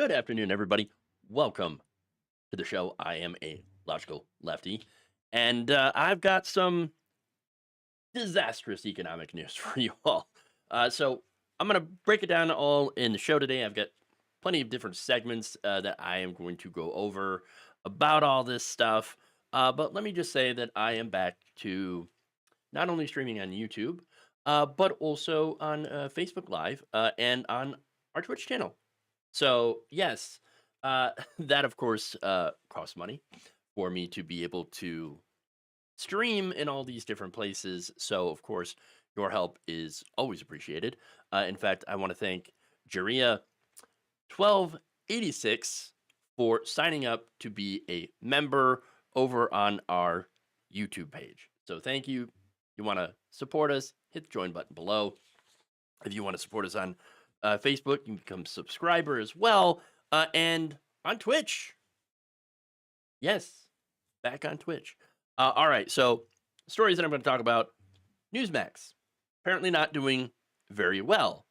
Good afternoon, everybody. Welcome to the show. I am a logical lefty, and I've got some disastrous economic news for you all. So I'm going to break it down all in the show today. I've got plenty of different segments that I am going to go over about all this stuff. But let me just say that I am back to not only streaming on YouTube, but also on Facebook Live and on our Twitch channel. So yes, that of course costs money for me to be able to stream in all these different places. So of course, your help is always appreciated. In fact, I want to thank Jaria 1286 for signing up to be a member over on our YouTube page. So thank you. You want to support us, hit the join button below. If you want to support us on Facebook, you can become a subscriber as well. And on Twitch. Yes, back on Twitch. All right, so stories that I'm going to talk about. NewsMax, apparently not doing very well.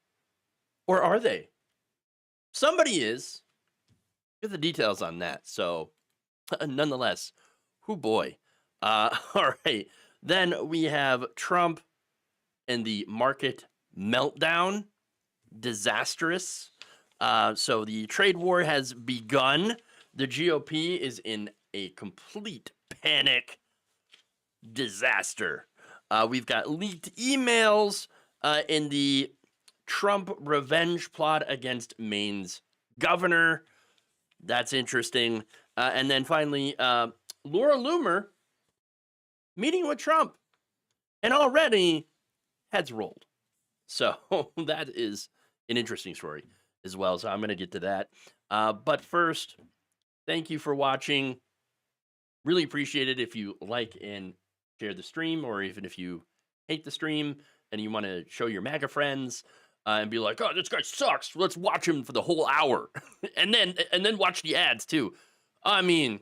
Or are they? Somebody is. Get the details on that. So, nonetheless, whoo boy. All right, then we have Trump and the market meltdown. Disastrous. So the trade war has begun. The GOP is in a complete panic disaster. We've got leaked emails in the Trump revenge plot against Maine's governor. That's interesting. And then finally, Laura Loomer meeting with Trump. And already heads rolled. So that is an interesting story as well. So I'm going to get to that. But first, thank you for watching. Really appreciate it if you like and share the stream, or even if you hate the stream and you want to show your MAGA friends and be like, "Oh, this guy sucks. Let's watch him for the whole hour," and then watch the ads too. I mean,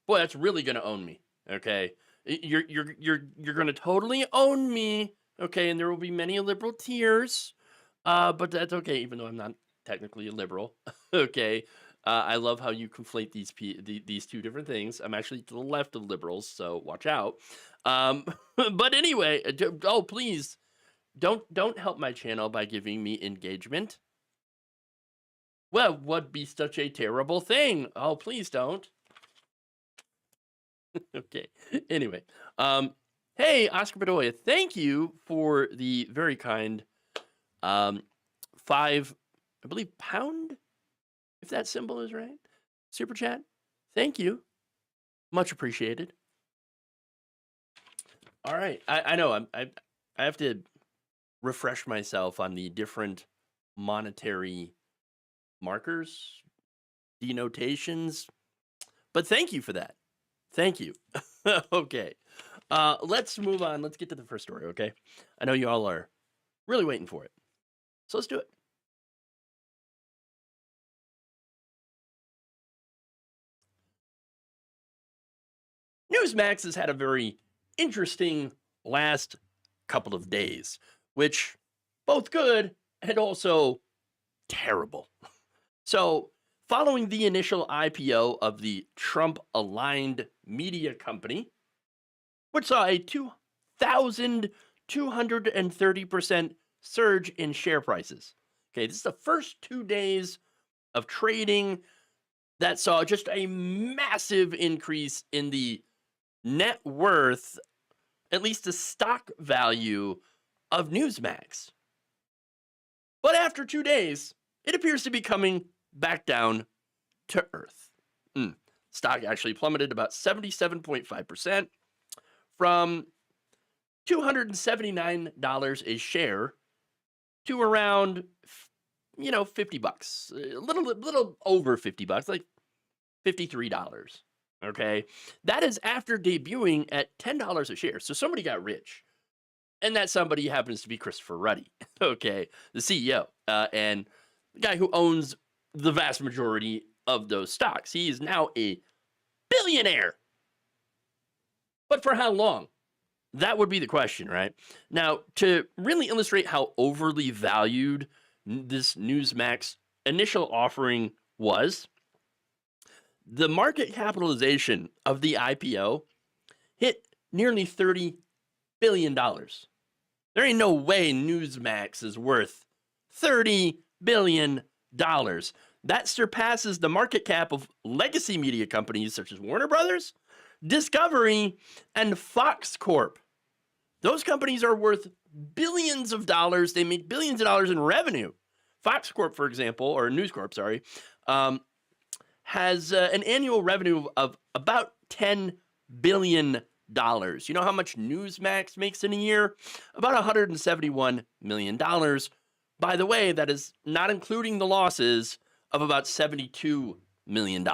boy, that's really going to own me. Okay, you're going to totally own me. Okay, and there will be many liberal tears. But that's okay, even though I'm not technically a liberal. Okay, I love how you conflate these two different things. I'm actually to the left of liberals, so watch out. But anyway, oh please, don't help my channel by giving me engagement. Well, would be such a terrible thing. Oh, please don't. Okay. Anyway, hey Oscar Bedoya, thank you for the very kind. 5, I believe, pound, if that symbol is right. Super chat. Thank you. Much appreciated. All right. I know I have to refresh myself on the different monetary markers, denotations. But thank you for that. Thank you. Okay. Let's move on. Let's get to the first story, okay? I know you all are really waiting for it. So let's do it. NewsMax has had a very interesting last couple of days, which both good and also terrible. So, following the initial IPO of the Trump-aligned media company, which saw a 2,230% surge in share prices. Okay, this is the first 2 days of trading that saw just a massive increase in the net worth, at least the stock value of NewsMax. But after 2 days, it appears to be coming back down to earth. Stock actually plummeted about 77.5% from $279 a share to around, $50, a little over $50, like $53. Okay, that is after debuting at $10 a share. So somebody got rich, and that somebody happens to be Christopher Ruddy. Okay, the CEO and the guy who owns the vast majority of those stocks. He is now a billionaire. But for how long? That would be the question, right? Now, to really illustrate how overly valued this NewsMax initial offering was the market capitalization of the IPO hit nearly $30 billion. There ain't no way NewsMax is worth $30 billion. That surpasses the market cap of legacy media companies such as Warner Brothers, Discovery, and Fox Corp. Those companies are worth billions of dollars. They make billions of dollars in revenue. Fox Corp, for example, or News Corp, sorry, has an annual revenue of about $10 billion. You know how much NewsMax makes in a year? About $171 million. By the way, that is not including the losses of about $72 million.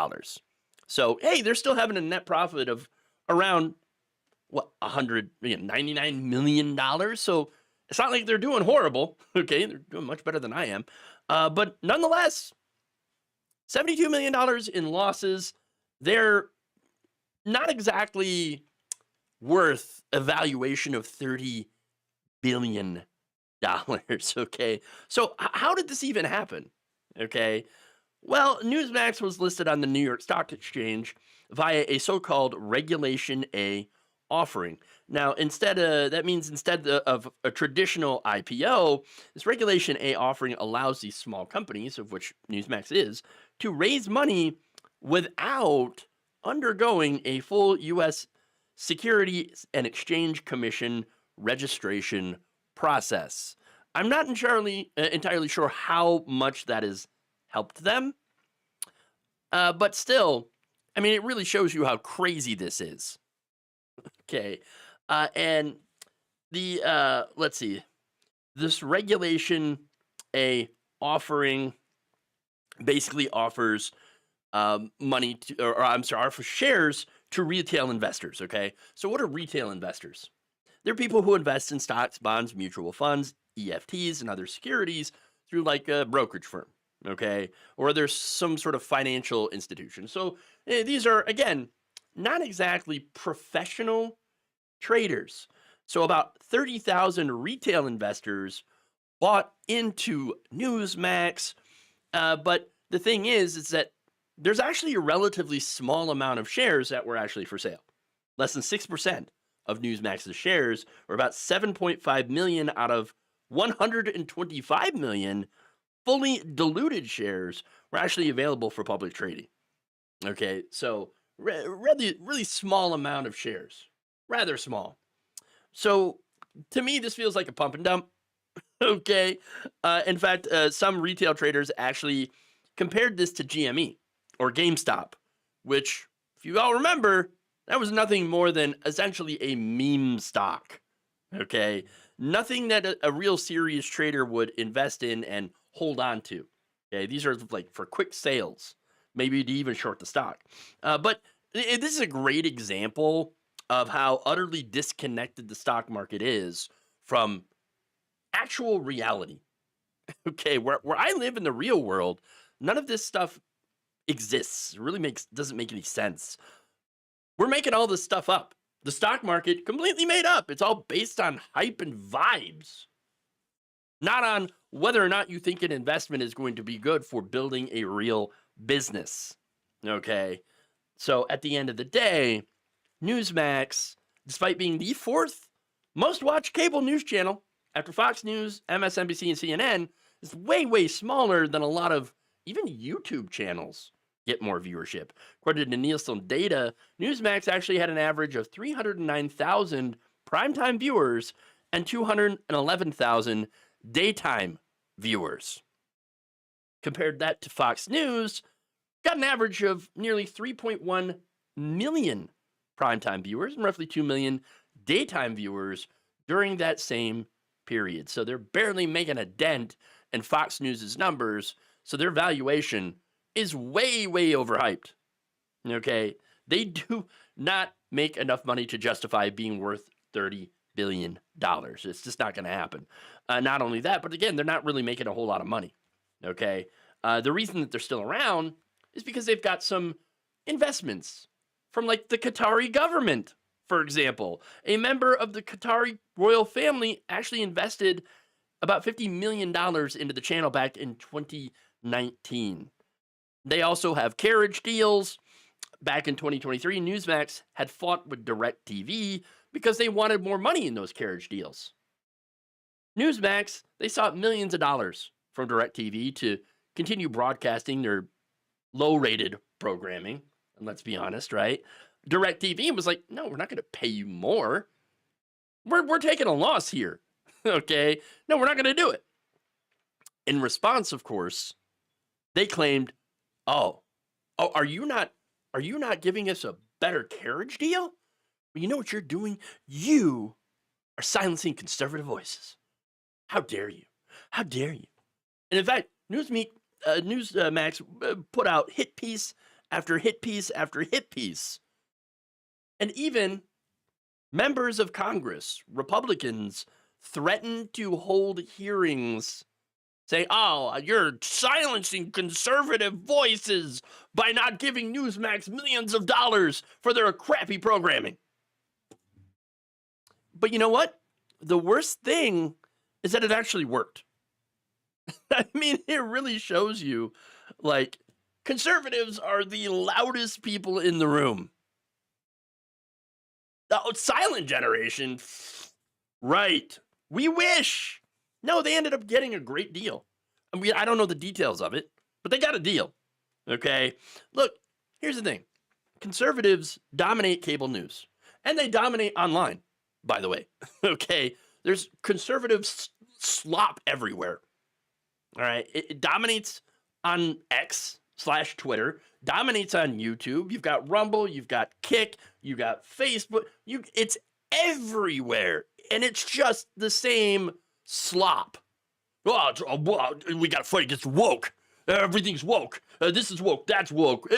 So, hey, they're still having a net profit of around, $99 million. So it's not like they're doing horrible. Okay, they're doing much better than I am. But nonetheless, $72 million in losses. They're not exactly worth a valuation of $30 billion. Okay, so how did this even happen? Okay, well, Newsmax was listed on the New York Stock Exchange via a so-called Regulation A offering. Now, instead of a traditional IPO, this Regulation A offering allows these small companies, of which Newsmax is, to raise money without undergoing a full U.S. Securities and Exchange Commission registration process. I'm not entirely sure how much that has helped them, but still, I mean, it really shows you how crazy this is. Okay, and the let's see, this Regulation A offering basically offers money to, or I'm sorry, offers shares to retail investors. Okay, so what are retail investors? They're people who invest in stocks, bonds, mutual funds, EFTs, and other securities through like a brokerage firm. Okay, or there's some sort of financial institution. So these are, again, not exactly professional traders. So about 30,000 retail investors bought into Newsmax. But the thing is that there's actually a relatively small amount of shares that were actually for sale. Less than 6% of Newsmax's shares, or about 7.5 million out of 125 million fully diluted shares, were actually available for public trading. Okay, so really small amount of shares, rather small. So to me, this feels like a pump and dump. Okay, in fact, some retail traders actually compared this to GME or GameStop, which, if you all remember, that was nothing more than essentially a meme stock. Okay, nothing that a real serious trader would invest in and hold on to. Okay, these are like for quick sales, maybe to even short the stock. But this is a great example of how utterly disconnected the stock market is from actual reality. Okay, where I live in the real world, none of this stuff exists. It really doesn't make any sense. We're making all this stuff up. The stock market completely made up. It's all based on hype and vibes, not on whether or not you think an investment is going to be good for building a real business. Okay, so at the end of the day, Newsmax, despite being the fourth most watched cable news channel after Fox News, MSNBC, and CNN, is way smaller than a lot of even YouTube channels get more viewership. According to Nielsen data, Newsmax actually had an average of 309,000 primetime viewers and 211,000 daytime viewers. Compared that to Fox News, got an average of nearly 3.1 million primetime viewers and roughly 2 million daytime viewers during that same period. So they're barely making a dent in Fox News's numbers, so their valuation is way overhyped. Okay, they do not make enough money to justify being worth $30 billion. It's just not going to happen. Not only that, but again, they're not really making a whole lot of money. Okay, the reason that they're still around is because they've got some investments from like the Qatari government, for example. A member of the Qatari royal family actually invested about $50 million into the channel back in 2019. They also have carriage deals. Back in 2023, NewsMax had fought with DirecTV because they wanted more money in those carriage deals. NewsMax, they sought millions of dollars from DirecTV to continue broadcasting their low-rated programming. And let's be honest, right? DirecTV was like, no, we're not going to pay you more. We're taking a loss here. Okay? No, we're not going to do it. In response, of course, they claimed, oh, are you not giving us a better carriage deal? Well, you know what you're doing? You are silencing conservative voices. How dare you? How dare you? And in fact, NewsMax put out hit piece after hit piece after hit piece. And even members of Congress, Republicans, threatened to hold hearings saying, oh, you're silencing conservative voices by not giving NewsMax millions of dollars for their crappy programming. But you know what? The worst thing is that it actually worked. I mean, it really shows you, like, conservatives are the loudest people in the room. The silent generation, right. We wish. No, they ended up getting a great deal. I don't know the details of it, but they got a deal. Okay? Look, here's the thing. Conservatives dominate cable news, and they dominate online, by the way. Okay? There's conservative slop everywhere. All right? It dominates on X/Twitter, dominates on YouTube. You've got Rumble, you've got Kick, you got Facebook. It's everywhere, and it's just the same slop. Oh, we got to fight against woke. Everything's woke. This is woke. That's woke.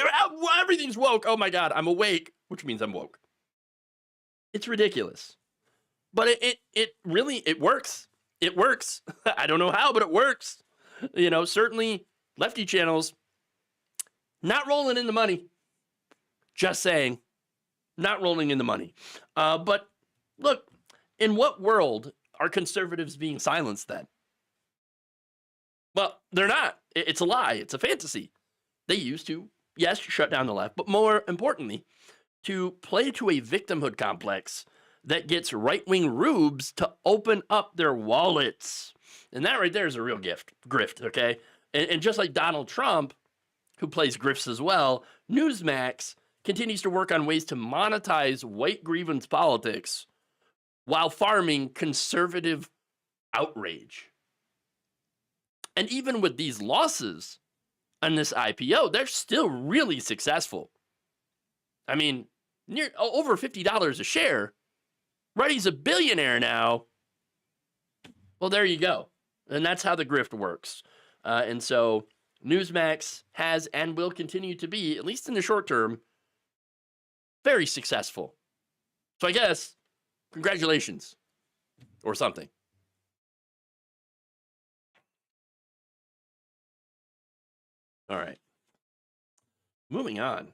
Everything's woke. Oh my God, I'm awake, which means I'm woke. It's ridiculous. But it really works. It works. I don't know how, but it works. You know, certainly lefty channels not rolling in the money. Just saying, not rolling in the money. But look, in what world are conservatives being silenced then? Well, they're not. It's a lie. It's a fantasy. They used to, yes, shut down the left, but more importantly, to play to a victimhood complex that gets right-wing rubes to open up their wallets. And that right there is a real grift, okay? And just like Donald Trump, who plays grifts as well, NewsMax continues to work on ways to monetize white grievance politics while farming conservative outrage. And even with these losses on this IPO, they're still really successful. I mean, over $50 a share. Ruddy's a billionaire now. Well, there you go. And that's how the grift works. And so NewsMax has and will continue to be, at least in the short term, very successful. So I guess, congratulations. Or something. All right. Moving on.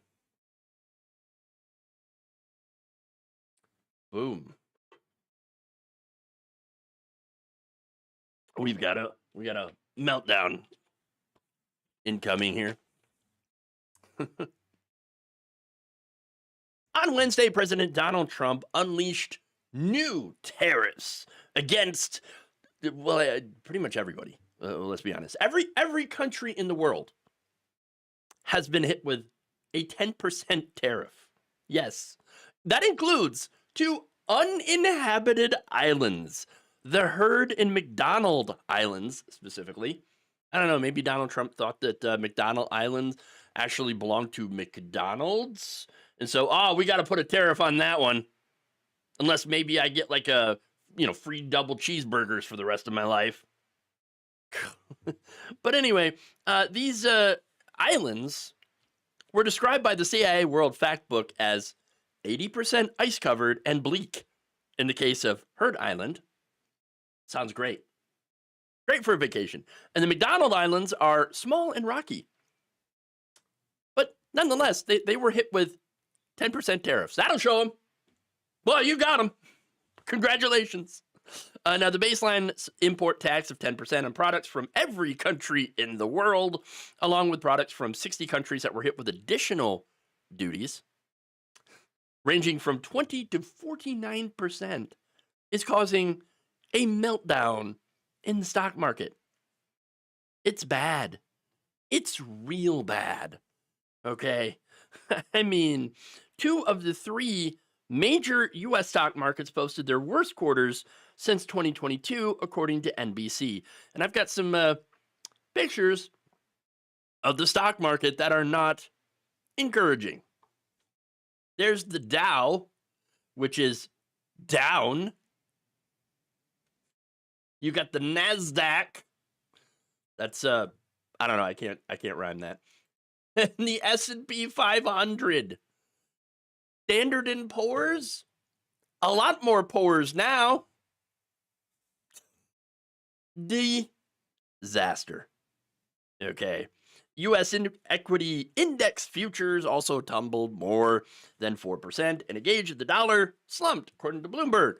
Boom. We got a meltdown incoming here. On Wednesday, President Donald Trump unleashed new tariffs against, well, pretty much everybody. Let's be honest. Every country in the world has been hit with a 10% tariff. Yes, that includes 2 uninhabited islands, the Heard and McDonald Islands specifically. I don't know, maybe Donald Trump thought that McDonald Islands actually belonged to McDonald's. And so, we got to put a tariff on that one. Unless maybe I get like a, free double cheeseburgers for the rest of my life. But anyway, these islands were described by the CIA World Factbook as 80% ice covered and bleak. In the case of Heard Island, sounds great. Great for a vacation. And the McDonald Islands are small and rocky. But nonetheless, they were hit with 10% tariffs. That'll show them. Well, you got them. Congratulations. Now, the baseline import tax of 10% on products from every country in the world, along with products from 60 countries that were hit with additional duties, ranging from 20 to 49%, is causing a meltdown in the stock market. It's bad. It's real bad. Okay? I mean, 2 of the 3 major U.S. stock markets posted their worst quarters since 2022, according to NBC. And I've got some pictures of the stock market that are not encouraging. There's the Dow, which is down. You got the NASDAQ. That's I don't know. I can't rhyme that. And the S&P 500. Standard & Poor's, a lot more Poor's now. Disaster. Okay. U.S. equity index futures also tumbled more than 4%, and a gauge of the dollar slumped, according to Bloomberg.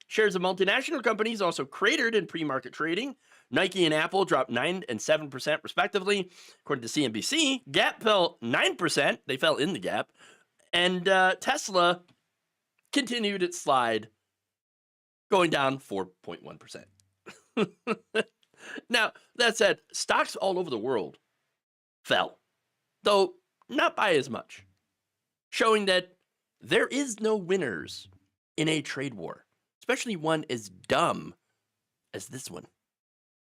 Shares of multinational companies also cratered in pre-market trading. Nike and Apple dropped 9% and 7%, respectively. According to CNBC, Gap fell 9%. They fell in the gap. And Tesla continued its slide, going down 4.1%. Now, that said, stocks all over the world fell, though not by as much, showing that there is no winners in a trade war, especially one as dumb as this one.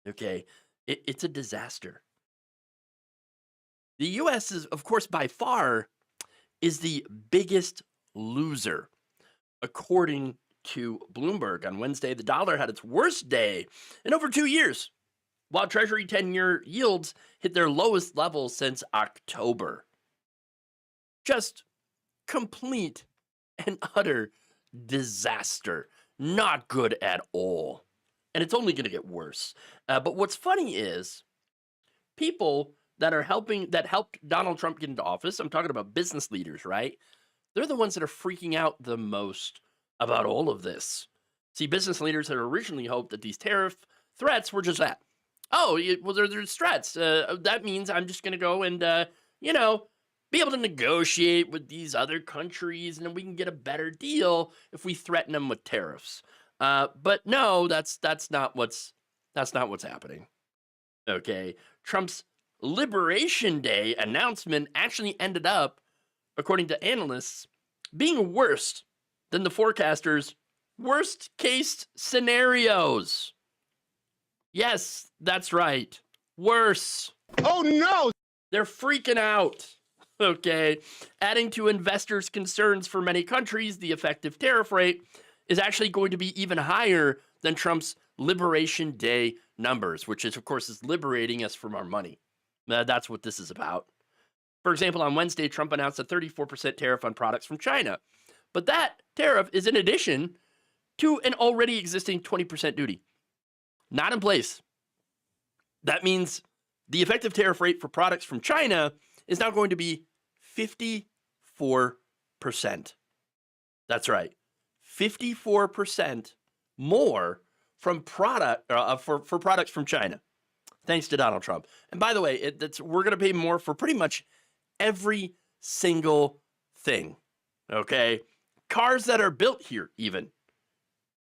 Okay, it's a disaster. The U.S. is, of course, by far, is the biggest loser, according to Bloomberg. On Wednesday, the dollar had its worst day in over 2 years, while Treasury 10-year yields hit their lowest level since October. Just complete and utter disaster. Not good at all. And it's only going to get worse. But what's funny is people that helped Donald Trump get into office, I'm talking about business leaders, right? They're the ones that are freaking out the most about all of this. See, business leaders had originally hoped that these tariff threats were just that. Oh, well, there's threats. That means I'm just going to go and, be able to negotiate with these other countries, and then we can get a better deal if we threaten them with tariffs. But no, that's not what's happening. Okay, Trump's Liberation Day announcement actually ended up, according to analysts, being worse than the forecasters' worst case scenarios. Yes, that's right. Worse. Oh no! They're freaking out. Okay. Adding to investors' concerns for many countries, the effective tariff rate is actually going to be even higher than Trump's Liberation Day numbers, which is, of course, is liberating us from our money. That's what this is about. For example, on Wednesday, Trump announced a 34% tariff on products from China. But that tariff is in addition to an already existing 20% duty. Not in place. That means the effective tariff rate for products from China is now going to be 54%. That's right. 54% more from for products from China, thanks to Donald Trump. And by the way, we're going to pay more for pretty much every single thing. Okay? Cars that are built here, even.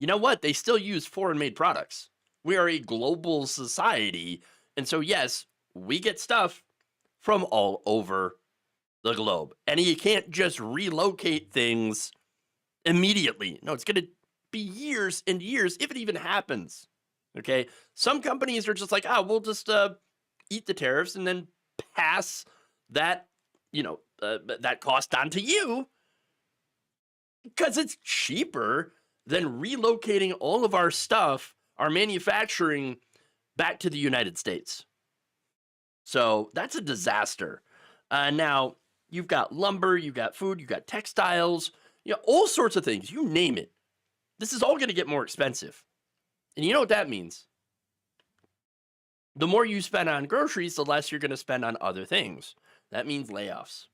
You know what? They still use foreign-made products. We are a global society. And so, yes, we get stuff from all over the globe. And you can't just relocate things immediately. No, it's going to be years and years, if it even happens. Okay? Some companies are just like, we'll just eat the tariffs and then pass that, that cost on to you. Because it's cheaper than relocating all of our stuff, our manufacturing, back to the United States. So that's a disaster. Now, you've got lumber, you've got food, you've got textiles, all sorts of things. You name it. This is all going to get more expensive. And you know what that means? The more you spend on groceries, the less you're going to spend on other things. That means layoffs.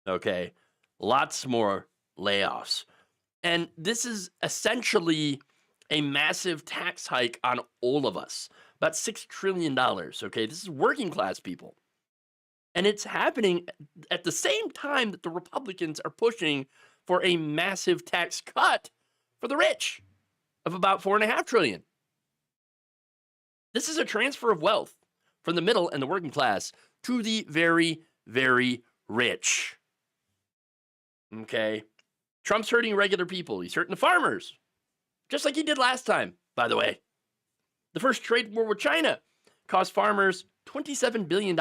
Okay? Lots more layoffs. And this is essentially a massive tax hike on all of us, about $6 trillion. Okay, this is working class people. And it's happening at the same time that the Republicans are pushing for a massive tax cut for the rich of about $4.5 trillion. This is a transfer of wealth from the middle and the working class to the very, very rich. Okay. Trump's hurting regular people. He's hurting the farmers, just like he did last time, by the way. The first trade war with China cost farmers $27 billion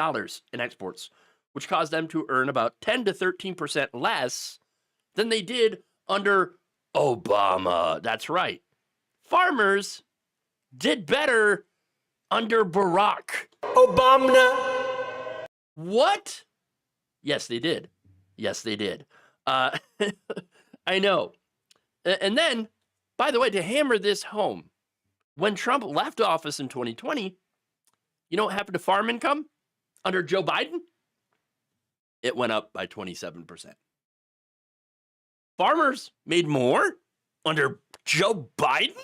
in exports, which caused them to earn about 10 to 13% less than they did under Obama. That's right. Farmers did better under Barack Obama. What? Yes, they did. Yes, they did. I know. And then, by the way, to hammer this home, when Trump left office in 2020, you know what happened to farm income under Joe Biden? It went up by 27%. Farmers made more under Joe Biden?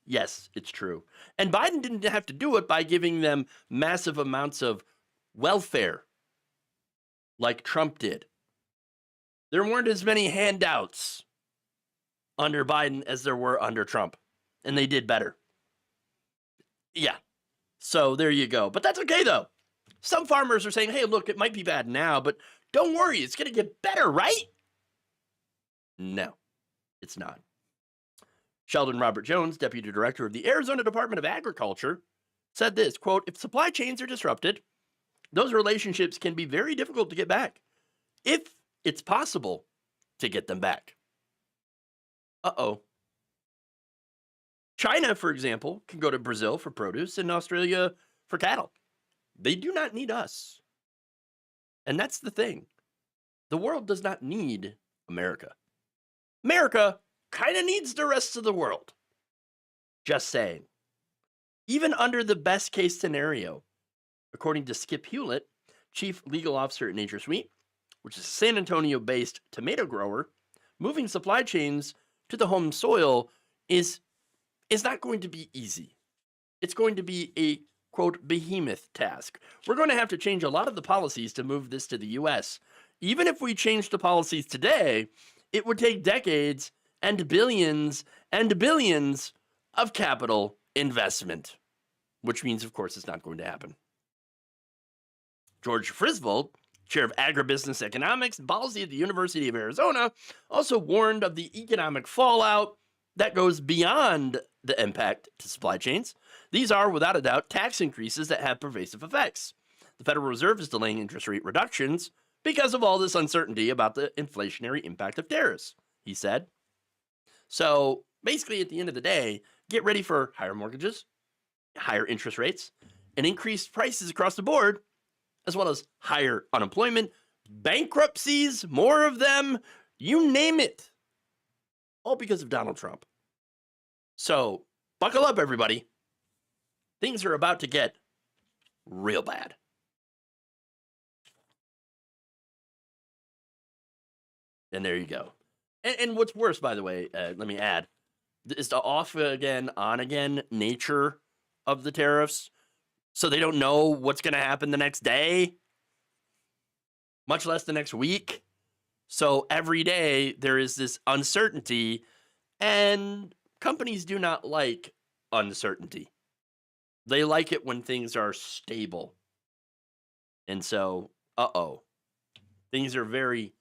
Yes, it's true. And Biden didn't have to do it by giving them massive amounts of welfare like Trump did. There weren't as many handouts under Biden as there were under Trump, and they did better. Yeah, so there you go. But that's okay, though. Some farmers are saying, hey, look, it might be bad now, but don't worry, it's going to get better, right? No, it's not. Sheldon Robert Jones, Deputy Director of the Arizona Department of Agriculture, said this, quote, if supply chains are disrupted, those relationships can be very difficult to get back, if it's possible to get them back. Uh-oh. China, for example, can go to Brazil for produce and Australia for cattle. They do not need us. And that's the thing. The world does not need America. America kind of needs the rest of the world. Just saying. Even under the best case scenario, according to Skip Hewlett, Chief Legal Officer at NatureSweet, which is a San Antonio-based tomato grower, moving supply chains to the home soil is not going to be easy. It's going to be a, quote, behemoth task. We're going to have to change a lot of the policies to move this to the U.S. Even if we change the policies today, it would take decades and billions of capital investment, which means, of course, it's not going to happen. George Frisvold, chair of agribusiness economics and policy at the University of Arizona, also warned of the economic fallout that goes beyond the impact to supply chains. These are, without a doubt, tax increases that have pervasive effects. The Federal Reserve is delaying interest rate reductions because of all this uncertainty about the inflationary impact of tariffs, he said. So basically, at the end of the day, get ready for higher mortgages, higher interest rates, and increased prices across the board, as well as higher unemployment, bankruptcies, more of them, you name it. All because of Donald Trump. So buckle up, everybody. Things are about to get real bad. And there you go. And what's worse, by the way, let me add, is the off again, on again nature of the tariffs. So they don't know what's going to happen the next day, much less the next week. So every day there is this uncertainty, and companies do not like uncertainty. They like it when things are stable. And so, things are very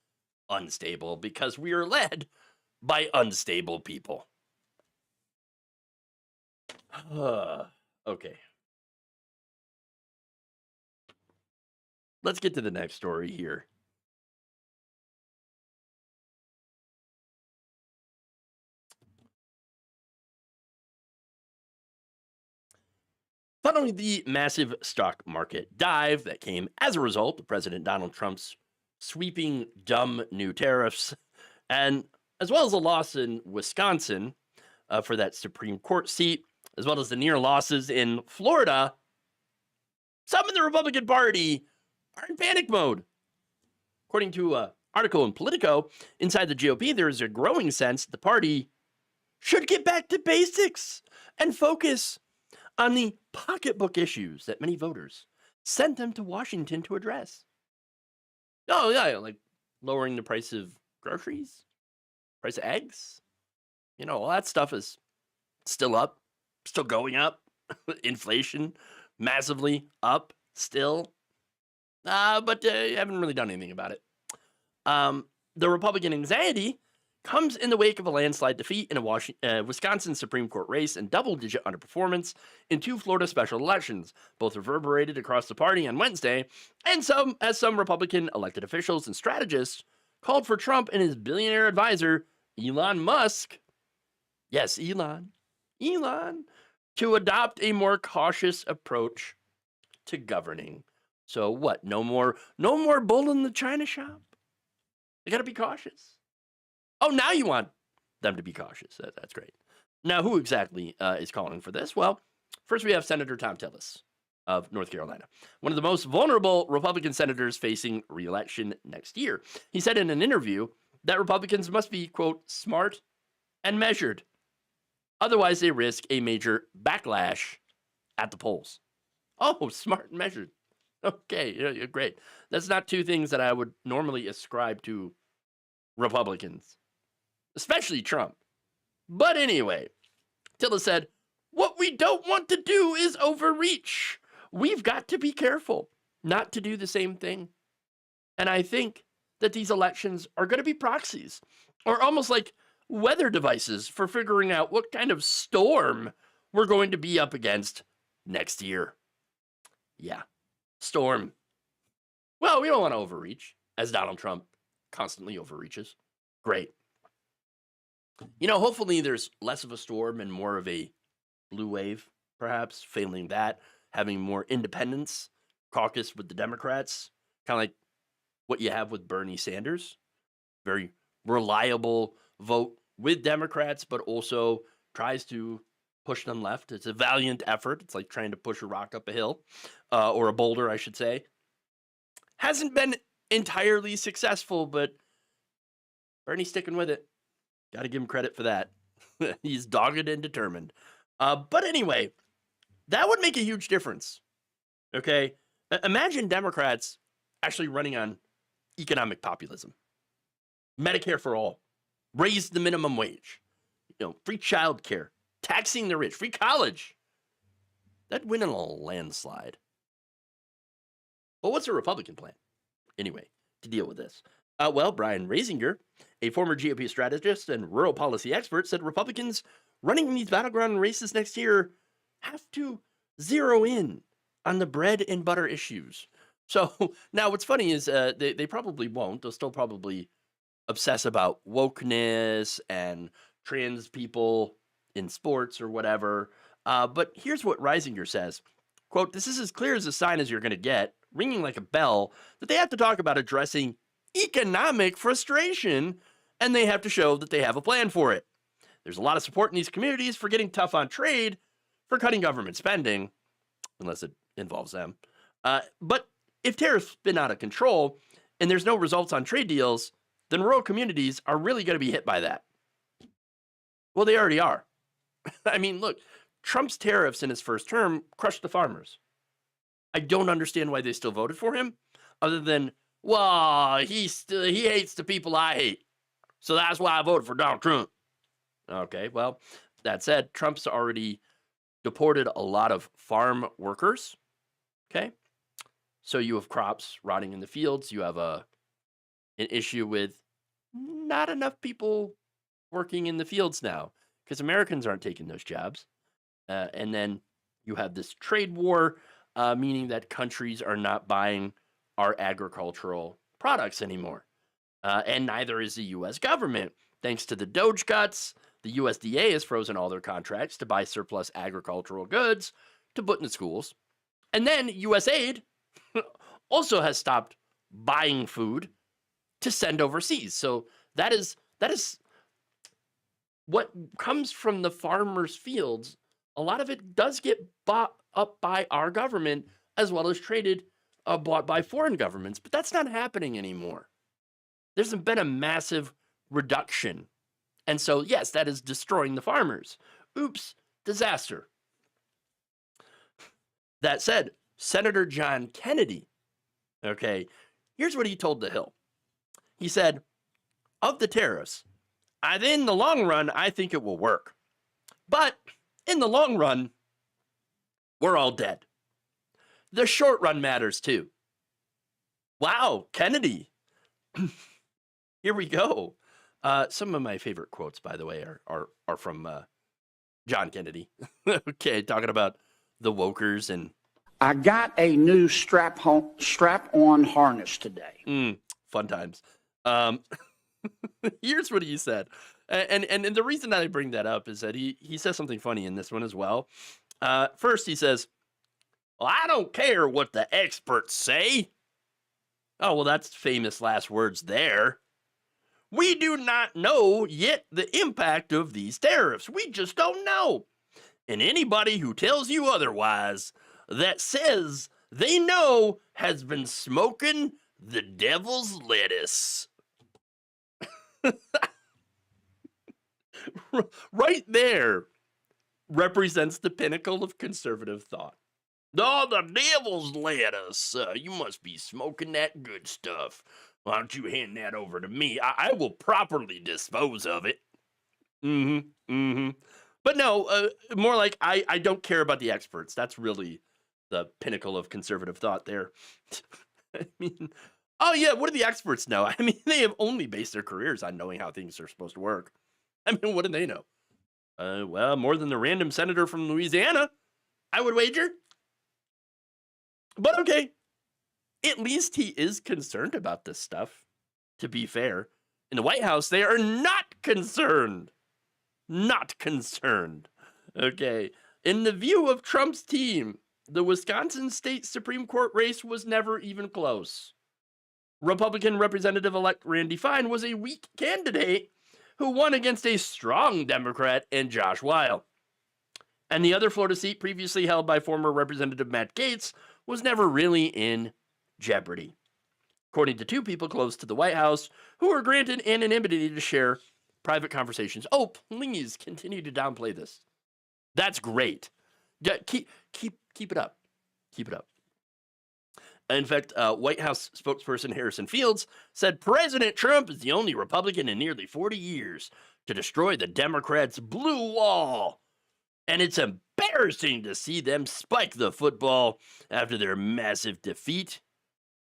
unstable because we are led by unstable people. Okay. Let's get to the next story here. Following the massive stock market dive that came as a result of President Donald Trump's sweeping, dumb new tariffs, and as well as a loss in Wisconsin for that Supreme Court seat, as well as the near losses in Florida, some in the Republican Party are in panic mode. According to an article in Politico, inside the GOP, there is a growing sense that the party should get back to basics and focus on the pocketbook issues that many voters sent them to Washington to address. Oh, yeah, like lowering the price of groceries, price of eggs. All that stuff is still up, still going up. Inflation, massively up still. But haven't really done anything about it. The Republican anxiety comes in the wake of a landslide defeat in a Wisconsin Supreme Court race and double-digit underperformance in 2 Florida special elections. Both reverberated across the party on Wednesday, and some Republican elected officials and strategists called for Trump and his billionaire advisor, Elon Musk, yes, Elon, to adopt a more cautious approach to governing. So what? No more bull in the china shop? They got to be cautious. Oh, now you want them to be cautious. That's great. Now, who exactly is calling for this? Well, first we have Senator Tom Tillis of North Carolina, one of the most vulnerable Republican senators facing re-election next year. He said in an interview that Republicans must be, quote, smart and measured. Otherwise, they risk a major backlash at the polls. Oh, smart and measured. Okay, great. That's not 2 things that I would normally ascribe to Republicans, especially Trump. But anyway, Tillis said, what we don't want to do is overreach. We've got to be careful not to do the same thing. And I think that these elections are going to be proxies, or almost like weather devices for figuring out what kind of storm we're going to be up against next year. Yeah, storm. Well, we don't want to overreach, as Donald Trump constantly overreaches. Great. Hopefully there's less of a storm and more of a blue wave, perhaps. Failing that, having more independents caucus with the Democrats, kind of like what you have with Bernie Sanders. Very reliable vote with Democrats, but also tries to push them left. It's a valiant effort. It's like trying to push a rock up a hill, or a boulder, I should say. Hasn't been entirely successful, but Bernie's sticking with it. Got to give him credit for that. He's dogged and determined. But anyway, that would make a huge difference. Okay? Imagine Democrats actually running on economic populism. Medicare for all. Raise the minimum wage. Free child care. Taxing the rich. Free college. That'd win in a landslide. But what's a Republican plan, anyway, to deal with this? Well, Brian Rasinger, a former GOP strategist and rural policy expert, said Republicans running these battleground races next year have to zero in on the bread and butter issues. So now what's funny is they probably won't. They'll still probably obsess about wokeness and trans people in sports or whatever. But here's what Risinger says. Quote, this is as clear as a sign as you're going to get, ringing like a bell, that they have to talk about addressing economic frustration, and they have to show that they have a plan for it. There's a lot of support in these communities for getting tough on trade, for cutting government spending, unless it involves them. But if tariffs spin out of control and there's no results on trade deals, then rural communities are really going to be hit by that. Well, they already are. I mean, look, Trump's tariffs in his first term crushed the farmers. I don't understand why they still voted for him, other than, well, he hates the people I hate, so that's why I voted for Donald Trump. Okay, well, that said, Trump's already deported a lot of farm workers. Okay, so you have crops rotting in the fields. You have an issue with not enough people working in the fields now because Americans aren't taking those jobs. And then you have this trade war, meaning that countries are not buying our agricultural products anymore. And neither is the U.S. government. Thanks to the Doge cuts, the USDA has frozen all their contracts to buy surplus agricultural goods to put in the schools. And then USAID also has stopped buying food to send overseas. So that is what comes from the farmers' fields. A lot of it does get bought up by our government as well as traded, bought by foreign governments. But that's not happening anymore. There's been a massive reduction And so, yes, that is destroying the farmers. Oops, disaster. That said, Senator John Kennedy, okay, here's what he told The Hill. He said, of the tariffs, in the long run, I think it will work. But in the long run, we're all dead. The short run matters too. Wow, Kennedy. Here we go. Some of my favorite quotes, by the way, are from John Kennedy. Okay, talking about the wokers and I got a new strap-on harness today. Fun times. Here's what he said. And the reason that I bring that up is that he says something funny in this one as well. First, he says, well, I don't care what the experts say. Oh, well, that's famous last words there. We do not know yet the impact of these tariffs. We just don't know. And anybody who tells you otherwise, that says they know, has been smoking the devil's lettuce. Right there represents the pinnacle of conservative thought. Oh, the devil's lettuce. You must be smoking that good stuff. Why don't you hand that over to me? I will properly dispose of it. But no, more like I don't care about the experts. That's really the pinnacle of conservative thought there. I mean, oh yeah, what do the experts know? I mean, they have only based their careers on knowing how things are supposed to work. I mean, what do they know? Well, more than the random senator from Louisiana, I would wager. But okay, at least he is concerned about this stuff, to be fair. In the White House, they are not concerned. Not concerned. Okay, in the view of Trump's team, the Wisconsin State Supreme Court race was never even close. Republican Representative-elect Randy Fine was a weak candidate who won against a strong Democrat in Josh Weil. And the other Florida seat, previously held by former Representative Matt Gaetz, was never really in jeopardy, according to two people close to the White House who were granted anonymity to share private conversations. Oh, please continue to downplay this. That's great. Keep it up. Keep it up. In fact, White House spokesperson Harrison Fields said President Trump is the only Republican in nearly 40 years to destroy the Democrats' blue wall. And it's embarrassing to see them spike the football after their massive defeat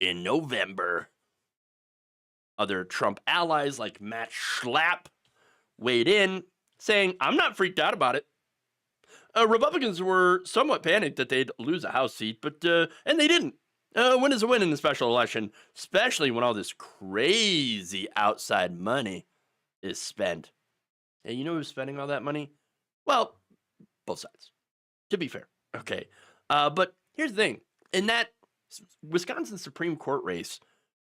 in November. Other Trump allies like Matt Schlapp weighed in, saying, I'm not freaked out about it. Republicans were somewhat panicked that they'd lose a House seat, but and they didn't. A win is a win in the special election, especially when all this crazy outside money is spent. And you know who's spending all that money? Well, both sides, to be fair. Okay. But here's the thing. In that Wisconsin Supreme Court race,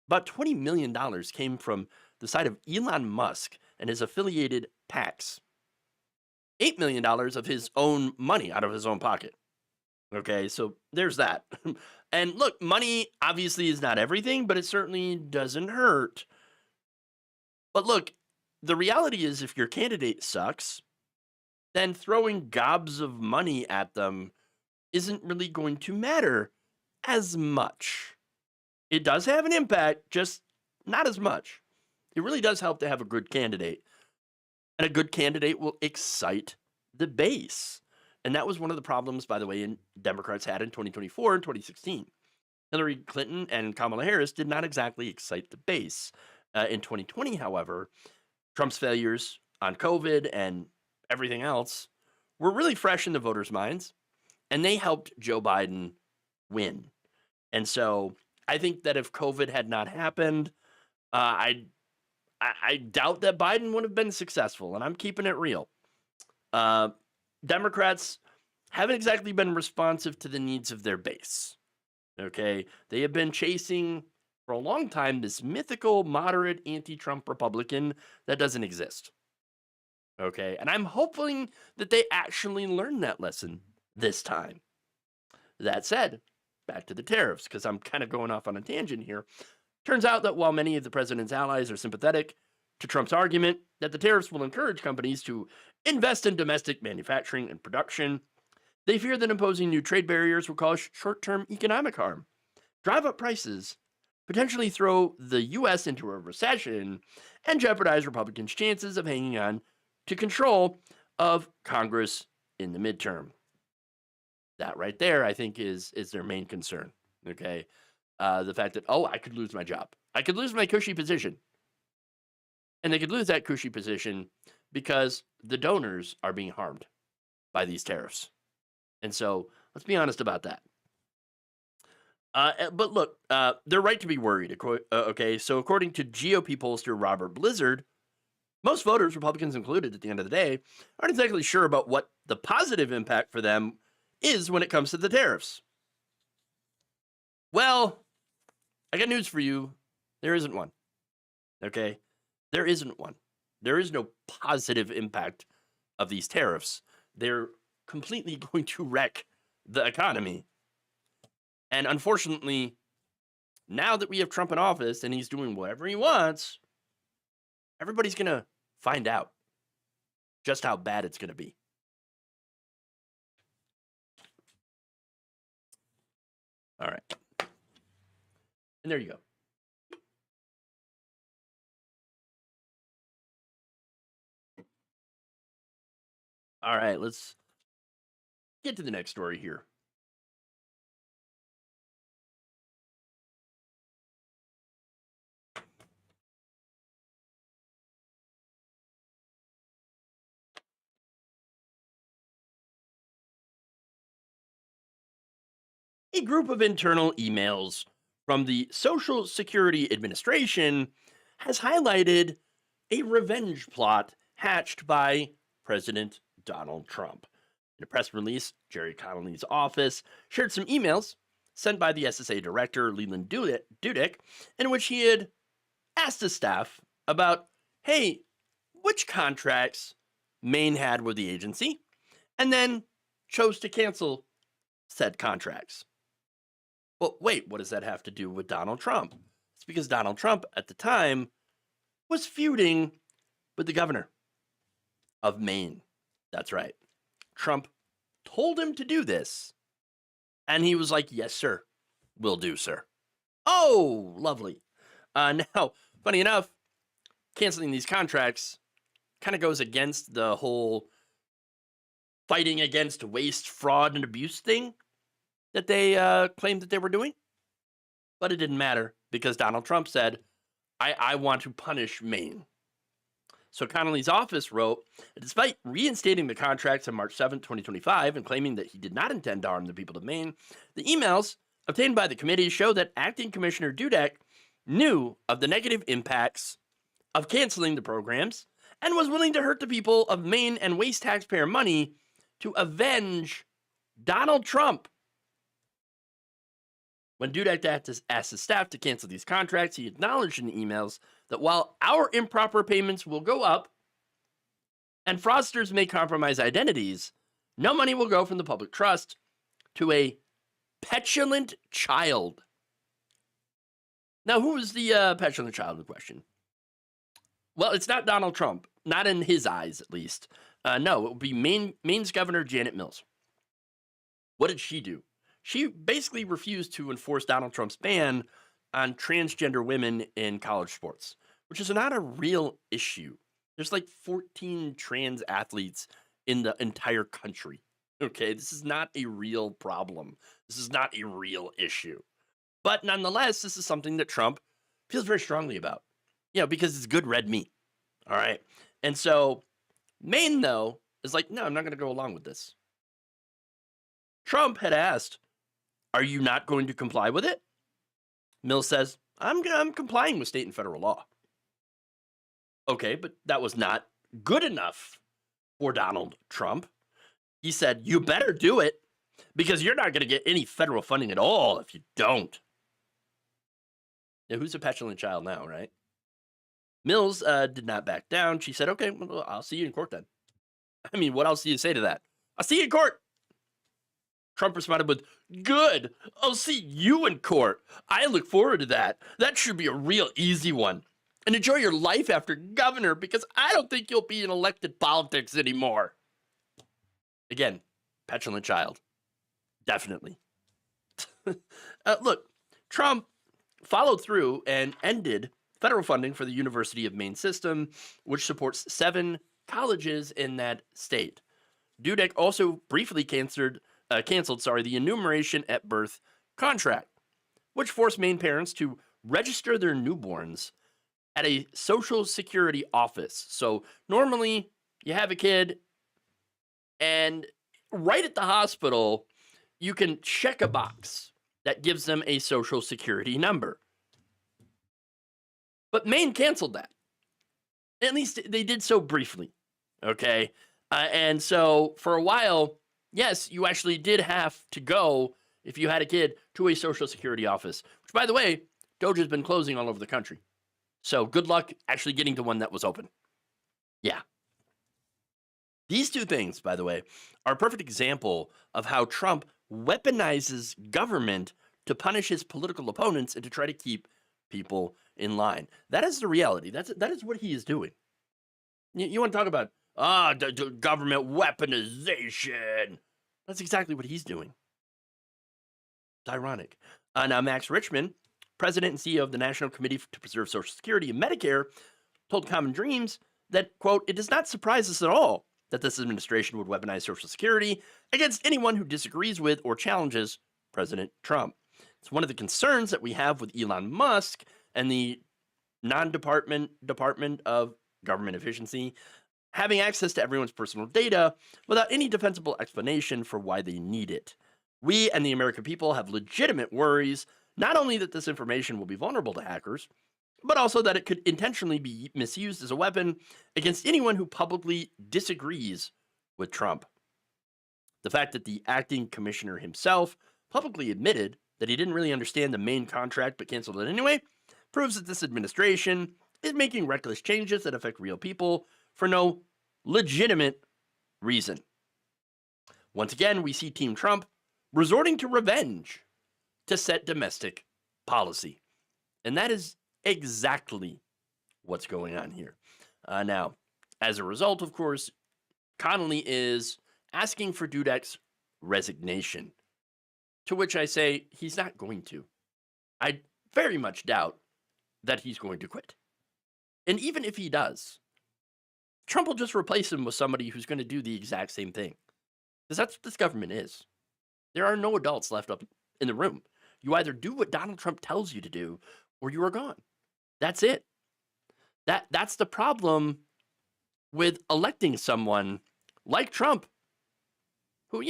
about $20 million came from the side of Elon Musk and his affiliated PACs. $8 million of his own money out of his own pocket. Okay, so there's that. And look, money obviously is not everything, but it certainly doesn't hurt. But look, the reality is if your candidate sucks, then throwing gobs of money at them isn't really going to matter as much. It does have an impact, just not as much. It really does help to have a good candidate. And a good candidate will excite the base. And that was one of the problems, by the way, Democrats had in 2024 and 2016. Hillary Clinton and Kamala Harris did not exactly excite the base. In 2020, however, Trump's failures on COVID and everything else were really fresh in the voters' minds, and they helped Joe Biden win. And so I think that if COVID had not happened, I doubt that Biden would have been successful, and I'm keeping it real. Democrats haven't exactly been responsive to the needs of their base. Okay, they have been chasing for a long time this mythical moderate anti-Trump Republican that doesn't exist. Okay, and I'm hoping that they actually learn that lesson this time. That said, back to the tariffs, because I'm kind of going off on a tangent here. Turns out that while many of the president's allies are sympathetic, to Trump's argument that the tariffs will encourage companies to invest in domestic manufacturing and production, they fear that imposing new trade barriers will cause short-term economic harm, drive up prices, potentially throw the U.S. into a recession, and jeopardize Republicans' chances of hanging on to control of Congress in the midterm. That right there, I think, is their main concern. Okay, the fact that, I could lose my job, I could lose my cushy position, and they could lose that cushy position because the donors are being harmed by these tariffs. And so let's be honest about that. But look, they're right to be worried. Okay, so according to GOP pollster Robert Blizzard, most voters, Republicans included at the end of the day, aren't exactly sure about what the positive impact for them is when it comes to the tariffs. Well, I got news for you. There isn't one. Okay? There isn't one. There is no positive impact of these tariffs. They're completely going to wreck the economy. And unfortunately, now that we have Trump in office and he's doing whatever he wants, everybody's going to find out just how bad it's going to be. All right. And there you go. All right, let's get to the next story here. A group of internal emails from the Social Security Administration has highlighted a revenge plot hatched by President Donald Trump. In a press release, Jerry Connolly's office shared some emails sent by the SSA director, Leland Dudek, in which he had asked his staff about, hey, which contracts Maine had with the agency, and then chose to cancel said contracts. Well, wait, what does that have to do with Donald Trump? It's because Donald Trump at the time was feuding with the governor of Maine. That's right. Trump told him to do this. And he was like, yes, sir. Will do, sir. Oh, lovely. Now, funny enough, canceling these contracts kind of goes against the whole fighting against waste, fraud, and abuse thing that they claimed that they were doing. But it didn't matter because Donald Trump said, I want to punish Maine. So Connolly's office wrote, despite reinstating the contracts on March 7, 2025, and claiming that he did not intend to harm the people of Maine, the emails obtained by the committee show that Acting Commissioner Dudek knew of the negative impacts of canceling the programs and was willing to hurt the people of Maine and waste taxpayer money to avenge Donald Trump. When Dudek asked his staff to cancel these contracts, he acknowledged in the emails that while our improper payments will go up and fraudsters may compromise identities, no money will go from the public trust to a petulant child. Now, who is the petulant child in question? Well, it's not Donald Trump, not in his eyes, at least. No, it would be Maine's Governor Janet Mills. What did she do? She basically refused to enforce Donald Trump's ban on transgender women in college sports, which is not a real issue. There's like 14 trans athletes in the entire country. Okay, this is not a real problem. This is not a real issue. But nonetheless, this is something that Trump feels very strongly about, because it's good red meat. All right. And so Maine, though, is like, no, I'm not going to go along with this. Trump had asked, are you not going to comply with it? Mills says, I'm complying with state and federal law. Okay, but that was not good enough for Donald Trump. He said, you better do it because you're not going to get any federal funding at all if you don't. Now, who's a petulant child now, right? Mills did not back down. She said, okay, well, I'll see you in court then. I mean, what else do you say to that? I'll see you in court. Trump responded with, good, I'll see you in court. I look forward to that. That should be a real easy one. and enjoy your life after governor because I don't think you'll be in elected politics anymore. Again, petulant child. Definitely. Look, Trump followed through and ended federal funding for the University of Maine system, which supports 7 colleges in that state. Dudek also briefly canceled the enumeration at birth contract, which forced Maine parents to register their newborns at a Social Security office. So normally you have a kid and right at the hospital, you can check a box that gives them a Social Security number. But Maine canceled that. At least they did so briefly. Okay. And so for a while, yes, you actually did have to go, if you had a kid, to a Social Security office, which, by the way, Doge has been closing all over the country. So good luck actually getting to one that was open. Yeah. These two things, by the way, are a perfect example of how Trump weaponizes government to punish his political opponents and to try to keep people in line. That is the reality. That is what he is doing. You want to talk about government weaponization? That's exactly what he's doing. It's ironic. Now, Max Richmond, president and CEO of the National Committee to Preserve Social Security and Medicare, told Common Dreams that, quote, "It does not surprise us at all that this administration would weaponize Social Security against anyone who disagrees with or challenges President Trump. It's one of the concerns that we have with Elon Musk and the Department of Government Efficiency having access to everyone's personal data without any defensible explanation for why they need it. We and the American people have legitimate worries, not only that this information will be vulnerable to hackers, but also that it could intentionally be misused as a weapon against anyone who publicly disagrees with Trump. The fact that the acting commissioner himself publicly admitted that he didn't really understand the Maine contract but canceled it anyway proves that this administration is making reckless changes that affect real people for no legitimate reason. Once again, we see Team Trump resorting to revenge to set domestic policy. And that is exactly what's going on here. Now, as a result, of course, Connolly is asking for Dudek's resignation, to which I say he's not going to. I very much doubt that he's going to quit. And even if he does, Trump will just replace him with somebody who's going to do the exact same thing. Because that's what this government is. There are no adults left up in the room. You either do what Donald Trump tells you to do, or you are gone. That's it. That's the problem with electing someone like Trump, who,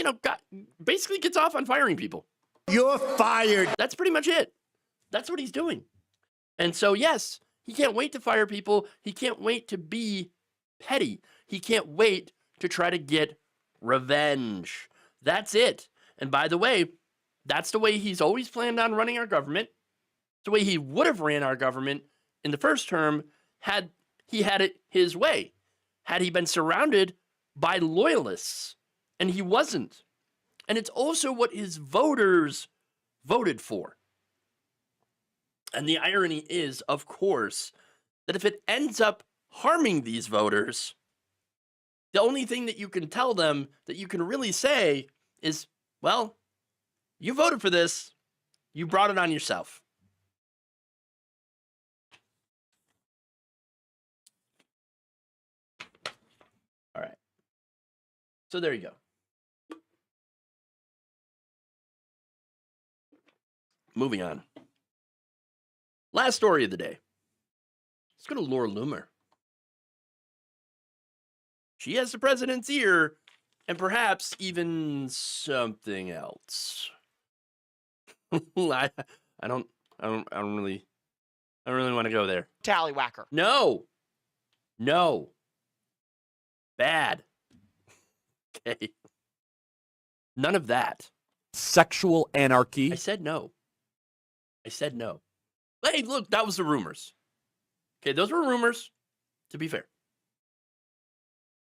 basically gets off on firing people. You're fired. That's pretty much it. That's what he's doing. And so, yes, he can't wait to fire people. He can't wait to be petty. He can't wait to try to get revenge. That's it. And by the way, that's the way he's always planned on running our government. It's the way he would have ran our government in the first term had he had it his way, had he been surrounded by loyalists. And he wasn't. And it's also what his voters voted for. And the irony is, of course, that if it ends up harming these voters, the only thing that you can tell them, that you can really say is, well, you voted for this. You brought it on yourself. All right. So there you go. Moving on. Last story of the day. Let's go to Laura Loomer. She has the president's ear, and perhaps even something else. I don't really want to go there. Tallywhacker. No. Bad. Okay. None of that. Sexual anarchy. I said no. Hey, look, that was the rumors. Okay, those were rumors, to be fair.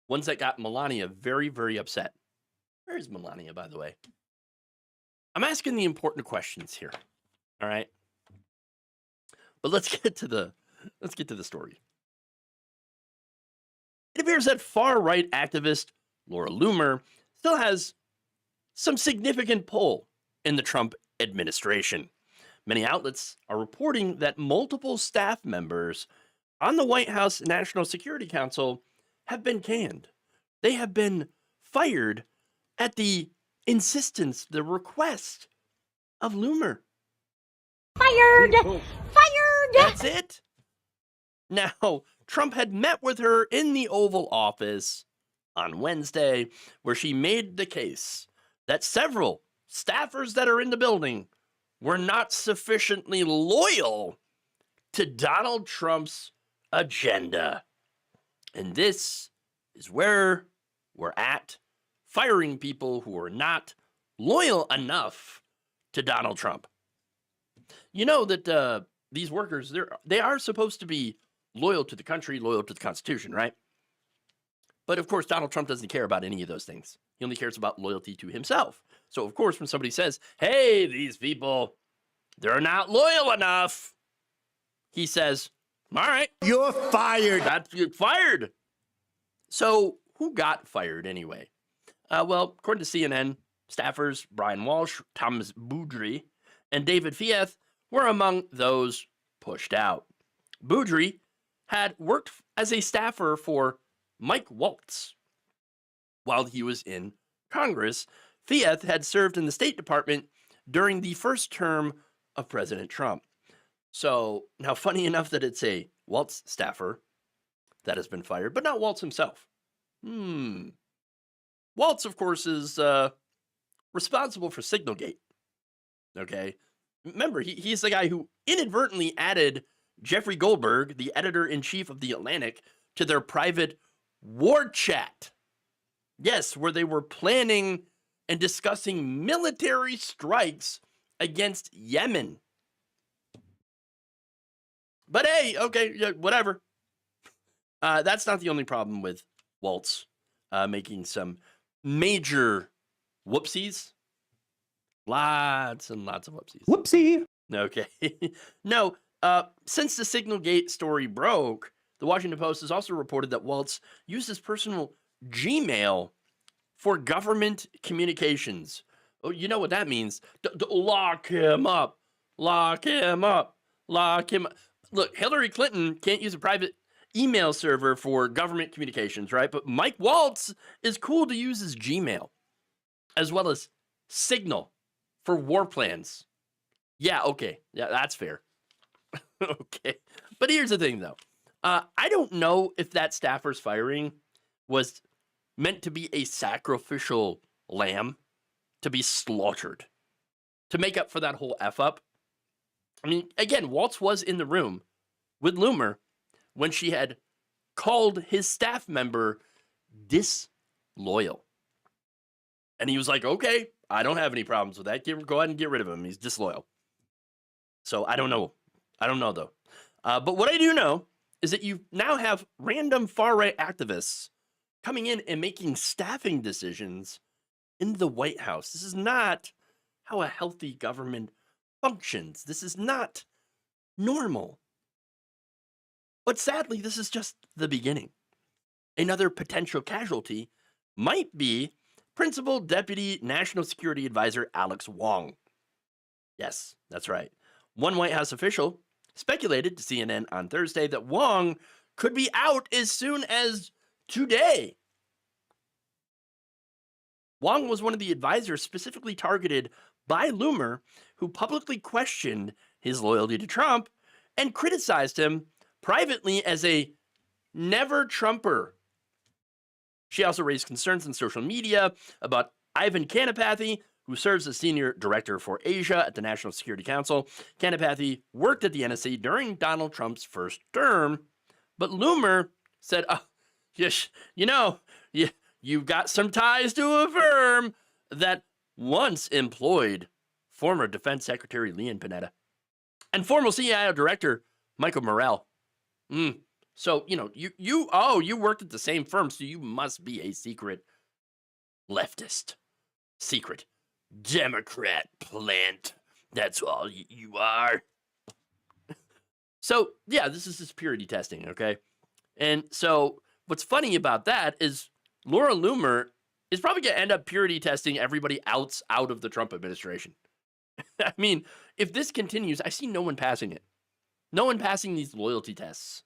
Ones that got Melania very, very upset. Where is Melania, by the way? I'm asking the important questions here. All right. But let's get to the Let's get to the story. It appears that far-right activist Laura Loomer still has some significant pull in the Trump administration. Many outlets are reporting that multiple staff members on the White House National Security Council have been canned. They have been fired at the insistence, the request of Loomer. Fired! Fired! That's it. Now, Trump had met with her in the Oval Office on Wednesday, where she made the case that several staffers that are in the building were not sufficiently loyal to Donald Trump's agenda. And this is where we're at, firing people who are not loyal enough to Donald Trump. You know that these workers, they are supposed to be loyal to the country, loyal to the Constitution, right? But of course, Donald Trump doesn't care about any of those things. He only cares about loyalty to himself. So of course, when somebody says, hey, these people, they're not loyal enough, he says, all right. You're fired. You're fired. So who got fired anyway? Well, according to CNN, staffers Brian Walsh, Thomas Boudry, and David Fieth were among those pushed out. Boudry had worked as a staffer for Mike Waltz while he was in Congress. Fieth had served in the State Department during the first term of President Trump. So now, funny enough that it's a Waltz staffer that has been fired, but not Waltz himself. Waltz, of course, is responsible for Signalgate. Okay, remember he's the guy who inadvertently added Jeffrey Goldberg, the editor-in-chief of The Atlantic, to their private war chat. Yes, where they were planning and discussing military strikes against Yemen. But hey, okay, yeah, whatever. That's not the only problem with Waltz making some major whoopsies. Lots and lots of whoopsies. Whoopsie. Okay. No, since the Signalgate story broke, the Washington Post has also reported that Waltz used his personal Gmail for government communications. Oh, you know what that means. Lock him up. Lock him up. Lock him up. Look, Hillary Clinton can't use a private email server for government communications, right? But Mike Waltz is cool to use his Gmail, as well as Signal for war plans. Yeah, okay. Yeah, that's fair. Okay. But here's the thing, though. I don't know if that staffer's firing was meant to be a sacrificial lamb to be slaughtered, to make up for that whole F-up. I mean, again, Waltz was in the room with Loomer when she had called his staff member disloyal. And he was like, okay, I don't have any problems with that. Go ahead and get rid of him. He's disloyal. So I don't know. I don't know, though. But what I do know is that you now have random far-right activists coming in and making staffing decisions in the White House. This is not how a healthy government functions. This is not normal. But sadly, this is just the beginning. Another potential casualty might be Principal Deputy National Security Advisor Alex Wong. Yes, that's right. One White House official speculated to CNN on Thursday that Wong could be out as soon as today. Wong was one of the advisors specifically targeted by Loomer, who publicly questioned his loyalty to Trump and criticized him privately as a never-Trumper. She also raised concerns on social media about Ivan Kanapathy, who serves as Senior Director for Asia at the National Security Council. Kanapathy worked at the NSC during Donald Trump's first term, but Loomer said, yes, you've got some ties to a firm that once employed former Defense Secretary Leon Panetta and former CIA Director Michael Morrell. So, you worked at the same firm, so you must be a secret leftist, secret Democrat plant. That's all you are. So, yeah, this is just purity testing, okay? And so what's funny about that is Laura Loomer is probably going to end up purity testing everybody out of the Trump administration. I mean, if this continues, I see no one passing it. No one passing these loyalty tests.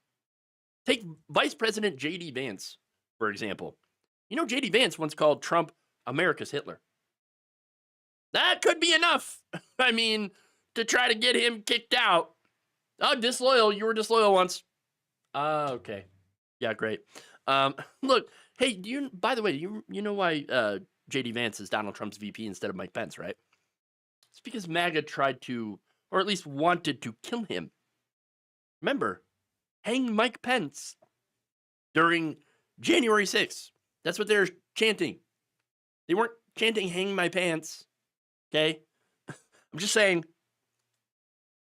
Take Vice President J.D. Vance, for example. You know, J.D. Vance once called Trump America's Hitler. That could be enough. I mean, to try to get him kicked out. Oh, disloyal. You were disloyal once. Okay. Yeah, great. Look, hey, by the way, you know why J.D. Vance is Donald Trump's VP instead of Mike Pence, right? It's because MAGA tried to, or at least wanted to kill him. Remember, hang Mike Pence during January 6th. That's what they're chanting. They weren't chanting hang my pants. Okay? I'm just saying.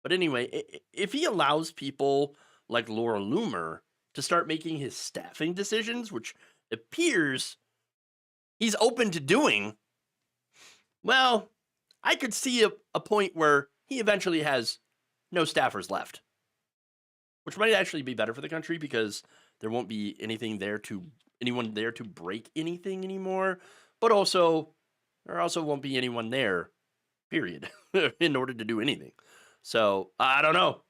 But anyway, if he allows people like Laura Loomer to start making his staffing decisions, which appears he's open to doing, well, I could see a point where he eventually has no staffers left, which might actually be better for the country because there won't be anyone there to break anything anymore. But also, there also won't be anyone there, period, in order to do anything. So I don't know.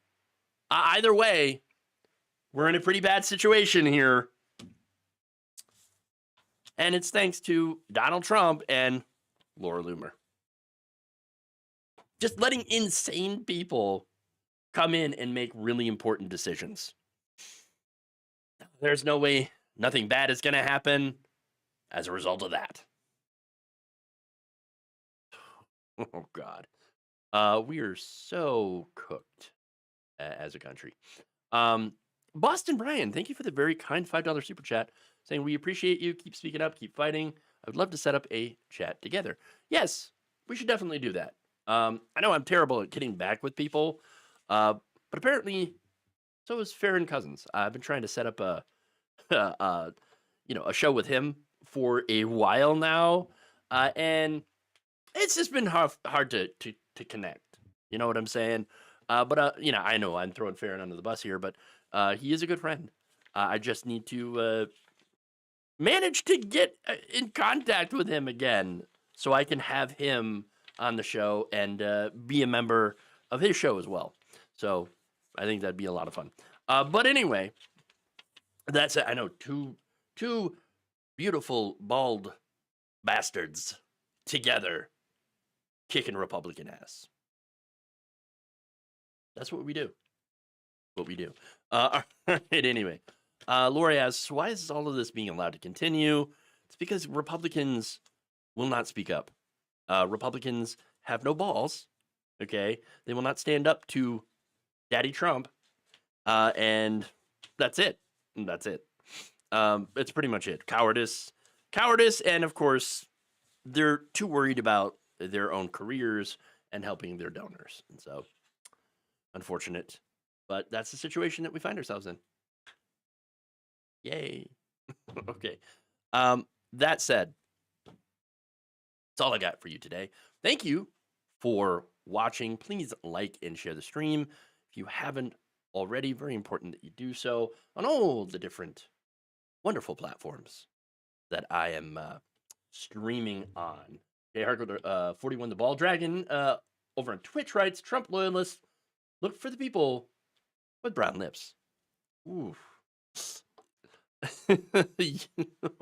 Either way, we're in a pretty bad situation here. And it's thanks to Donald Trump and Laura Loomer. Just letting insane people come in and make really important decisions. There's no way nothing bad is going to happen as a result of that. Oh, God. We are so cooked as a country. Boston Brian, thank you for the very kind $5 super chat, saying we appreciate you. Keep speaking up. Keep fighting. I would love to set up a chat together. Yes, we should definitely do that. I know I'm terrible at getting back with people, but apparently so is Farron Cousins. I've been trying to set up a show with him for a while now, and it's just been hard to connect. You know what I'm saying? But I know I'm throwing Farron under the bus here, but he is a good friend. I just need to manage to get in contact with him again so I can have him on the show and be a member of his show as well. So I think that'd be a lot of fun. But anyway, that's it. I know two beautiful bald bastards together kicking Republican ass. That's what we do. All right, anyway. Lori asks, why is all of this being allowed to continue? It's because Republicans will not speak up. Republicans have no balls, okay? They will not stand up to Daddy Trump, and that's it. It's pretty much it. Cowardice, and of course, they're too worried about their own careers and helping their donors. And so, unfortunate, but that's the situation that we find ourselves in. Yay. Okay. That said, that's all I got for you today. Thank you for watching. Please like and share the stream. If you haven't already, very important that you do so on all the different wonderful platforms that I am streaming on. Jay Harker, 41 the Ball Dragon, over on Twitch writes, Trump loyalists look for the people with brown lips. Ooh.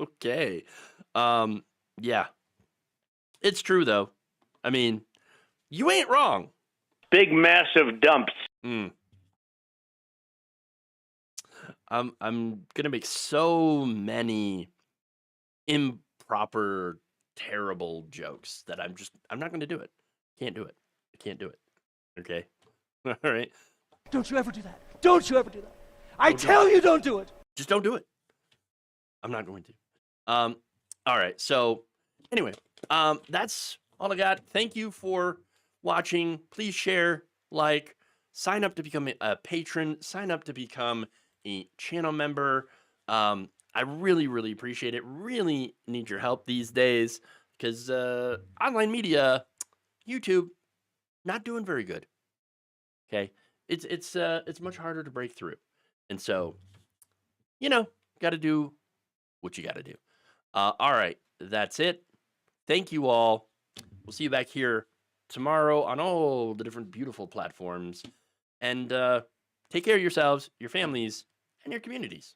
Okay. Yeah. It's true though. I mean, you ain't wrong. Big massive dumps. I'm gonna make so many improper, terrible jokes that I'm not gonna do it. Can't do it. I can't do it. Okay. All right. Don't you ever do that. Don't you ever do that. I tell you don't do it. Just don't do it. I'm not going to. All right. So anyway, that's all I got. Thank you for watching. Please share, like, sign up to become a patron, sign up to become a channel member. I really, really appreciate it. Really need your help these days because online media, YouTube, not doing very good. Okay. it's much harder to break through. And so, got to do what you got to do. All right, that's it. Thank you all. We'll see you back here tomorrow on all the different beautiful platforms. And take care of yourselves, your families, and your communities.